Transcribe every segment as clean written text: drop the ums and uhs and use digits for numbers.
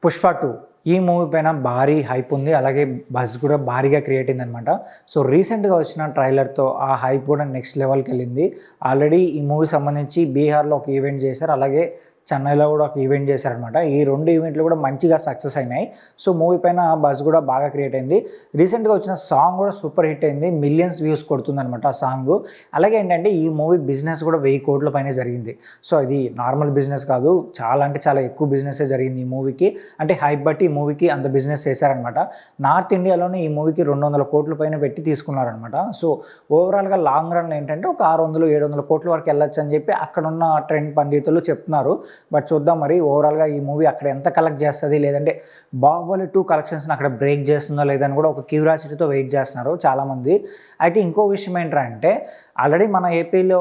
పుష్ప 2 ఈ మూవీ పైన భారీ హైప్ ఉంది. అలాగే బజ్ కూడా భారీగా క్రియేట్ అయిందనమాట. సో రీసెంట్గా వచ్చిన ట్రైలర్తో ఆ హైప్ కూడా నెక్స్ట్ లెవెల్కి వెళ్ళింది. ఆల్రెడీ ఈ మూవీ సంబంధించి బీహార్లో ఒక ఈవెంట్ చేశారు, అలాగే చెన్నైలో కూడా ఒక ఈవెంట్ చేశారనమాట. ఈ 2 ఈవెంట్లు కూడా మంచిగా సక్సెస్ అయినాయి. సో మూవీ పైన బజ్ కూడా బాగా క్రియేట్ అయింది. రీసెంట్గా వచ్చిన సాంగ్ కూడా సూపర్ హిట్ అయింది, మిలియన్స్ వ్యూస్ కొడుతుందనమాట ఆ సాంగ్. అలాగే ఏంటంటే ఈ మూవీ బిజినెస్ కూడా 1000 కోట్ల పైనే జరిగింది. సో ఇది నార్మల్ బిజినెస్ కాదు, చాలా అంటే చాలా ఎక్కువ బిజినెసే జరిగింది ఈ మూవీకి. అంటే హైప్ బట్టి ఈ మూవీకి అంత బిజినెస్ చేశారనమాట. నార్త్ ఇండియాలోనే ఈ మూవీకి 200 కోట్ల పైన పెట్టి తీసుకున్నారనమాట. సో ఓవరాల్గా లాంగ్ రన్ ఏంటంటే ఒక 600-700 కోట్ల వరకు వెళ్ళొచ్చు అని చెప్పి అక్కడున్న ట్రెండ్ పండితులు చెప్తున్నారు. బట్ చూద్దాం మరి ఓవరాల్గా ఈ మూవీ అక్కడ ఎంత కలెక్ట్ చేస్తుంది, లేదంటే బాహుబలి 2 కలెక్షన్స్ని అక్కడ బ్రేక్ చేస్తుందో లేదని కూడా ఒక క్యూరియాసిటీతో వెయిట్ చేస్తున్నారు చాలామంది. అయితే ఇంకో విషయం ఏంటంటే ఆల్రెడీ మన ఏపీలో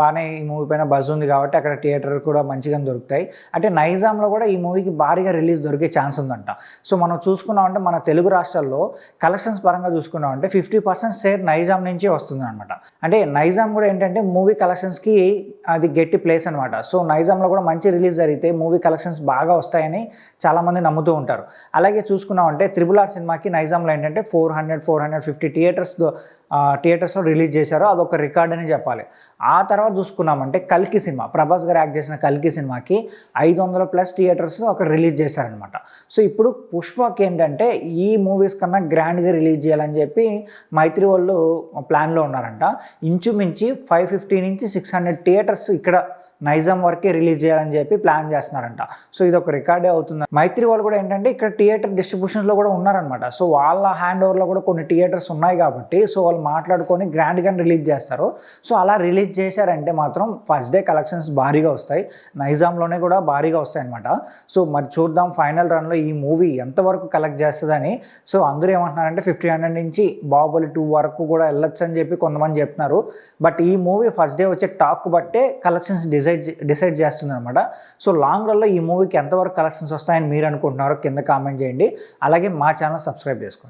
బాగానే ఈ మూవీ పైన బజ్ ఉంది కాబట్టి అక్కడ థియేటర్ కూడా మంచిగా దొరుకుతాయి. అంటే నైజాంలో కూడా ఈ మూవీకి భారీగా రిలీజ్ దొరికే ఛాన్స్ ఉందంట. సో మనం చూసుకున్నామంటే మన తెలుగు రాష్ట్రాల్లో కలెక్షన్స్ పరంగా చూసుకున్నామంటే 50% షేర్ నైజాం నుంచి వస్తుంది అనమాట. అంటే నైజాం కూడా ఏంటంటే మూవీ కలెక్షన్స్కి అది గట్టి ప్లేస్ అనమాట. సో నైజాంలో కూడా మంచి రిలీజ్ జరిగితే మూవీ కలెక్షన్స్ బాగా వస్తాయని చాలామంది నమ్ముతూ ఉంటారు. అలాగే చూసుకున్నామంటే RRR సినిమాకి నైజాంలో ఏంటంటే 400-450 థియేటర్స్లో రిలీజ్ చేశారు. అదొక రికార్డ్ అని చెప్పాలి. ఆ తర్వాత చూసుకున్నామంటే కల్కి సినిమా, ప్రభాస్ గారు యాక్ట్ చేసిన కల్కి సినిమాకి 500+ థియేటర్స్ అక్కడ రిలీజ్ చేశారనమాట. సో ఇప్పుడు పుష్పకి ఏంటంటే ఈ మూవీస్ కన్నా గ్రాండ్గా రిలీజ్ చేయాలని చెప్పి మైత్రి వాళ్ళు ప్లాన్లో ఉన్నారంట. ఇంచుమించి 550-600 థియేటర్స్ ఇక్కడ నైజాం వరకే రిలీజ్ చేయాలని చెప్పి ప్లాన్ చేస్తున్నారంట. సో ఇది ఒక రికార్డే అవుతుంది. మైత్రి వాళ్ళు కూడా ఏంటంటే ఇక్కడ థియేటర్ డిస్ట్రిబ్యూషన్లో కూడా ఉన్నారనమాట. సో వాళ్ళ హ్యాండ్ ఓవర్లో కూడా కొన్ని థియేటర్స్ ఉన్నాయి కాబట్టి సో వాళ్ళు మాట్లాడుకొని గ్రాండ్గా రిలీజ్ చేస్తారు. సో అలా రిలీజ్ చేశారంటే మాత్రం ఫస్ట్ డే కలెక్షన్స్ భారీగా వస్తాయి, నైజాంలోనే కూడా భారీగా వస్తాయి అనమాట. సో మరి చూద్దాం ఫైనల్ రన్లో ఈ మూవీ ఎంతవరకు కలెక్ట్ చేస్తుందని. సో అందరూ ఏమంటున్నారంటే 1500 నుంచి బాహుబలి 2 వరకు కూడా వెళ్ళొచ్చు అని చెప్పి కొంతమంది చెప్తున్నారు. బట్ ఈ మూవీ ఫస్ట్ డే వచ్చే టాక్ బట్టే కలెక్షన్స్ డిసైడ్ చేస్తుంది అనమాట. సో లాంగ్ రన్లో ఈ మూవీకి ఎంతవరకు కలెక్షన్స్ వస్తాయని మీరు అనుకుంటున్నారో కింద కామెంట్ చేయండి. అలాగే మా ఛానల్ సబ్స్క్రైబ్ చేసుకోండి.